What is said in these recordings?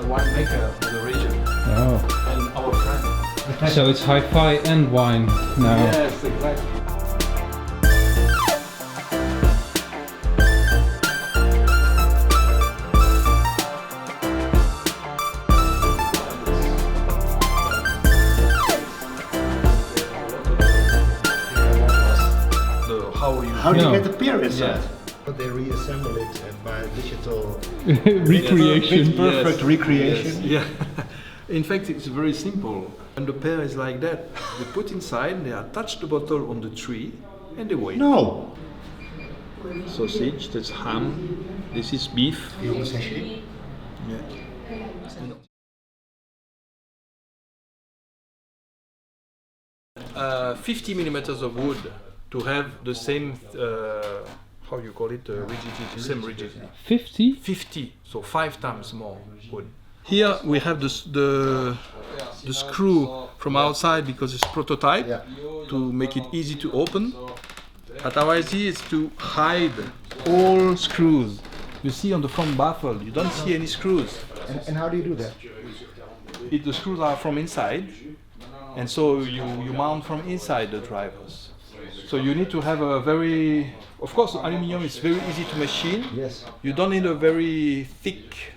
winemaker of the region and our friend. So it's hi-fi and wine now. Yes, exactly. How do you get the beer inside? Yes. But they reassemble it by digital Recreation. perfect recreation. Yeah. In fact, it's very simple. And the pear is like that. They put inside, they attach the bottle on the tree, and they wait. No. Sausage, that's ham. This is beef. Yeah. 50 millimeters of wood to have the same, how you call it, rigidity, same rigidity. 50? 50, so 5 times more wood. Here we have the screw from outside because it's prototype to make it easy to open. But our idea is to hide all screws. You see on the front baffle, you don't see any screws. And how do you do that? The screws are from inside, and so you mount from inside the drivers. So you need to have a very, of course, aluminium is very easy to machine. Yes. You don't need a very thick.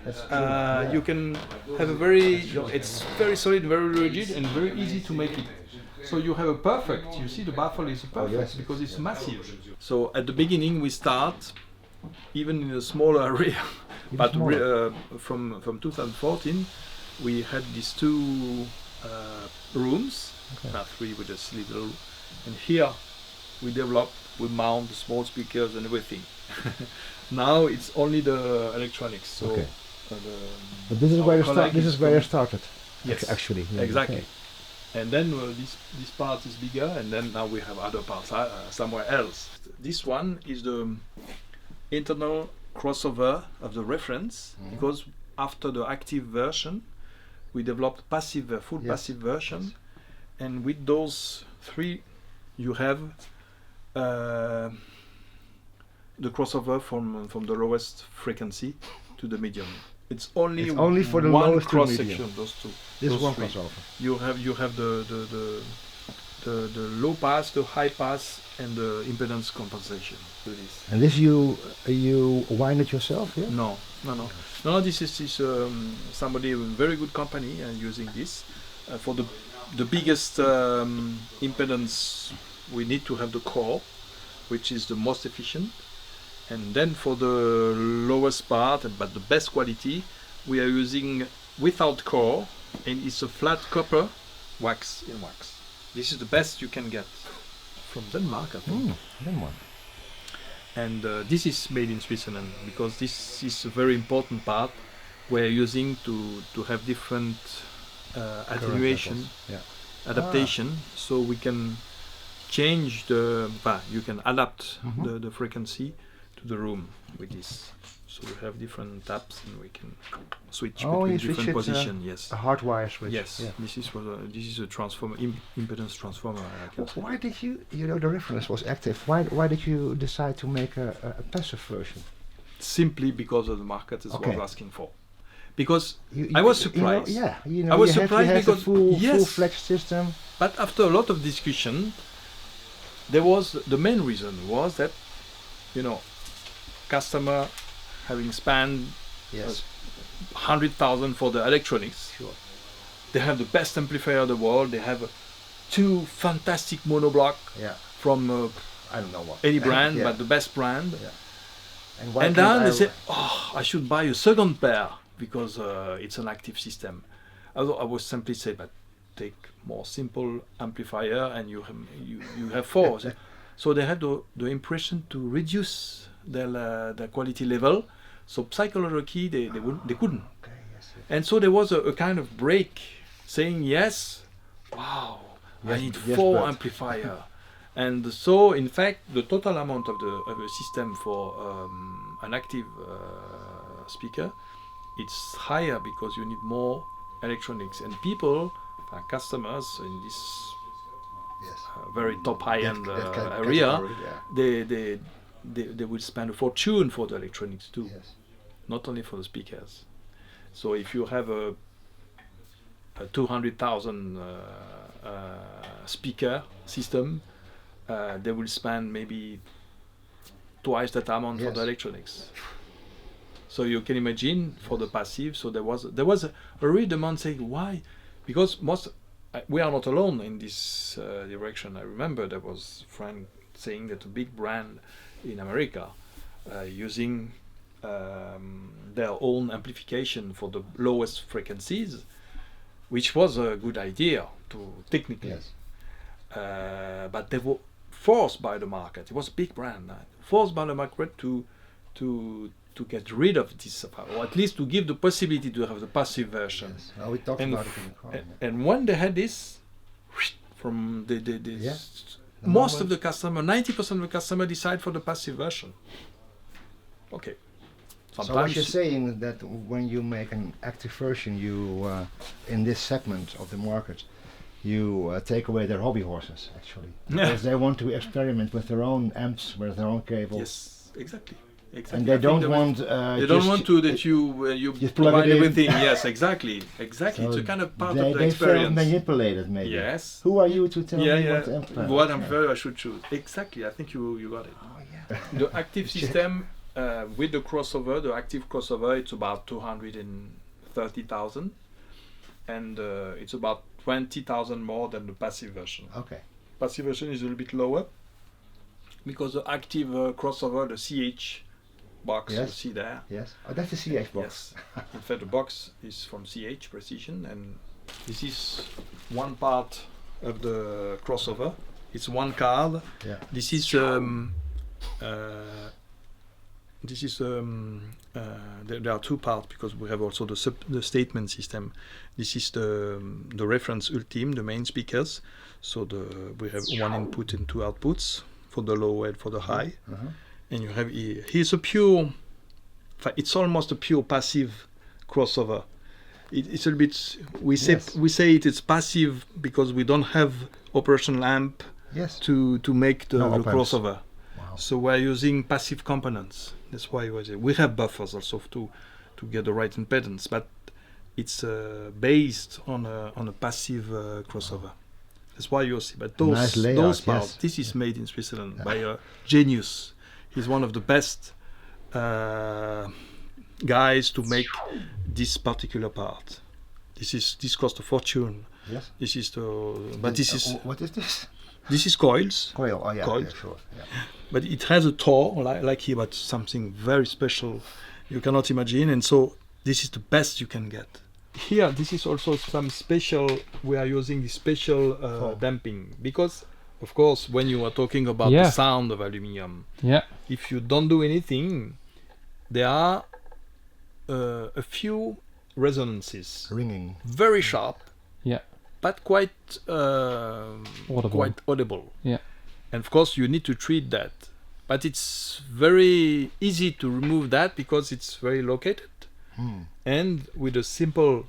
You can have a very, it's very solid, very rigid, and very easy to make it. So you have a perfect. You see, the baffle is perfect because it's massive. So at the beginning we start, even in a smaller area, but from 2014 we had these 2 rooms, 3 with this little, and here we develop, we mount the small speakers and everything. Now it's only the electronics. So, but this is where you started. Yes, actually. Yeah, exactly. And then this part is bigger, and then now we have other parts somewhere else. This one is the internal crossover of the reference, because after the active version, we developed full passive version, and with those 3, you have the crossover from the lowest frequency to the medium. It's only for the one lowest cross to section. medium. Those 2. This those one 3. crossover. You have the low pass, the high pass, and the impedance compensation. To this. And this you wind it yourself? Yeah. No. This is somebody, a very good company, using this for the biggest impedance. We need to have the core, which is the most efficient, and then for the lowest part, but the best quality, we are using without core, and it's a flat copper wax in wax. This is the best you can get from Denmark, I think. Denmark. And this is made in Switzerland because this is a very important part we're using to have different attenuation, adaptation, so we can change you can adapt the frequency to the room with this. So we have different taps and we can switch between different positions. Yes. A hardwire switch. Yes. Yeah. This is a transformer, impedance transformer. Why did you the reference was active? Why did you decide to make a passive version? Simply because of the market was asking for. Because I was surprised. I was surprised because full-fledged system. But after a lot of discussion, the main reason was that, customer having spent 100,000 for the electronics. Sure. They have the best amplifier in the world. They have 2 fantastic monoblock from I don't know what any brand, but the best brand. Yeah. And then they say, I should buy a second pair because it's an active system. Although I would simply say, but take more simple amplifier and you have 4. So they had the impression to reduce their quality level. So psychologically they couldn't. And so there was a kind of break, saying I need 4 amplifier. And so in fact the total amount of the system for an active speaker, it's higher because you need more electronics, and people, customers in this very top high-end area, they will spend a fortune for the electronics too, not only for the speakers. So if you have a 200,000 speaker system, they will spend maybe twice that amount for the electronics. So you can imagine for the passive. So there was a real demand saying why, because we are not alone in this direction. I remember there was a friend saying that a big brand in America using their own amplification for the lowest frequencies, which was a good idea technically. Yes. But they were forced by the market. It was a big brand, forced by the market to get rid of this, or at least to give the possibility to have the passive version. Yes. Well, we talked about it in the car. And when they had this, from The most moment- of the customer, 90% of the customer decide for the passive version. Okay. So what Sometimes you're saying that when you make an active version, you in this segment of the market, you take away their hobby horses actually, because they want to experiment with their own amps, with their own cables. yes, exactly. And they don't want. They don't want to that you just plug provide it in. everything. Yes, exactly. So It's a kind of part they, of the they felt experience. manipulated, maybe. Yes. Who are you to tell Yeah, me yeah. what to implement? What Okay. I should choose. Exactly. I think you got it. Oh yeah. The active system with the crossover, the active crossover, it's about 230,000, and it's about 20,000 more than the passive version. Okay. Passive version is a little bit lower because the active crossover, the CH box you Yes. see there. Yes. Oh, that's the CH box. Yes. In fact, the box is from CH Precision, and this is one part of the crossover. It's one card. Yeah. This is there are two parts because we have also the statement system. This is the reference ultime, the main speakers. So we have one input and two outputs for the low and for the high. Uh-huh. And you have here's a pure. It's almost a pure passive crossover. It's a little bit. We say it's passive because we don't have operational amp Yes. to make the No op amps. crossover. Wow. So we're using passive components. That's why we have buffers also to get the right impedance, but it's based on a passive crossover. That's why you see. But Nice layout, those parts, yes. this is made in Switzerland by a genius. He's one of the best guys to make this particular part. This cost a fortune. Yes. This is What is this? this is coils. Coil. Oh yeah. Coil. Yeah, sure. Yeah. But it has a toe like here, but something very special you cannot imagine, and so this is the best you can get. Here, this is also some special. We are using this special damping because, of course, when you are talking about the sound of aluminium, if you don't do anything, there are a few resonances, Ringing. very sharp, but quite audible. Yeah. And of course, you need to treat that. But it's very easy to remove that because it's very located. And with a simple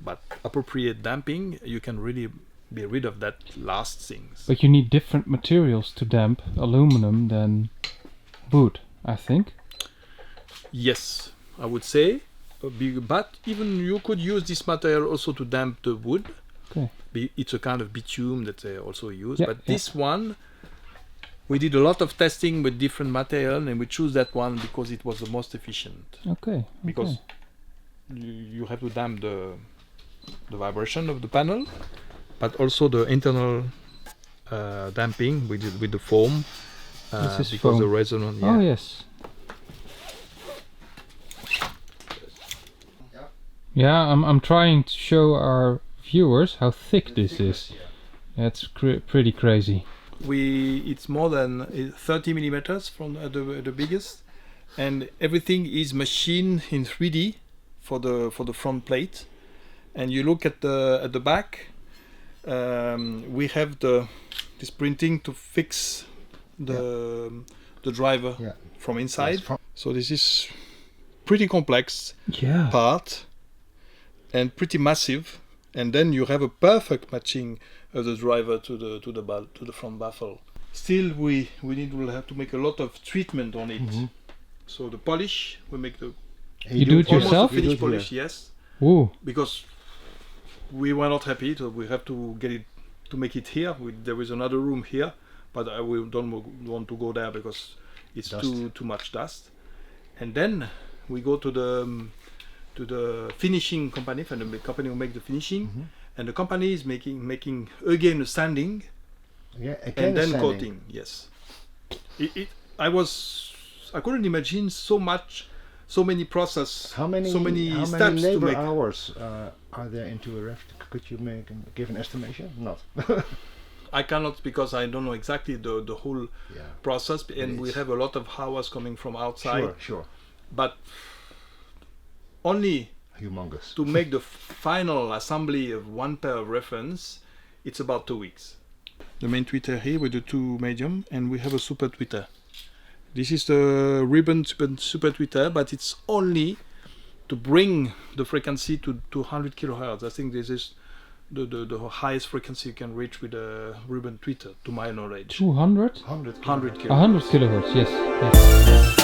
but appropriate damping, you can really be rid of that last things. But you need different materials to damp aluminum than wood, I think. Yes, I would say. But even you could use this material also to damp the wood. Okay. It's a kind of bitumen that they also use. Yeah, But this one, we did a lot of testing with different material, and we choose that one because it was the most efficient. Okay. Because you have to damp the vibration of the panel, but also the internal damping with the foam. This is because foam. the resonance. Oh yes. Yeah, I'm trying to show our viewers how thick this is. That's pretty crazy. It's more than 30 millimeters from the biggest, and everything is machined in 3D for the front plate. And you look at the back, we have this printing to fix the driver from inside. So this is pretty complex part and pretty massive. And then you have a perfect matching of the driver to the front baffle. Still, we'll have to make a lot of treatment on it. So the polish, we make the You do it here. yourself? Almost a You do finish it here. polish, yes, Ooh. because we were not happy, so we have to get it to make it here. There is another room here, but I don't want to go there because it's Dust. too much dust. And then we go to the finishing company, and the company will make the finishing, Mhm. and the company is making again the sanding Yeah, and then sanding. coating. Yes, I couldn't imagine so many process, How many steps to labor make. hours are there into a raft? Could you give an estimation? Not. I cannot because I don't know exactly the whole Yeah. process, and we It's- have a lot of hours coming from outside. Sure. But only Humongous. to make the final assembly of one pair of reference, it's about 2 weeks. The main tweeter here with the two medium, and we have a super tweeter. This is the ribbon super tweeter, but it's only to bring the frequency to 200 kilohertz. I think this is the highest frequency you can reach with a ribbon tweeter, to my knowledge. 200? 100 100 kilohertz. kilohertz. 100 kilohertz, yes.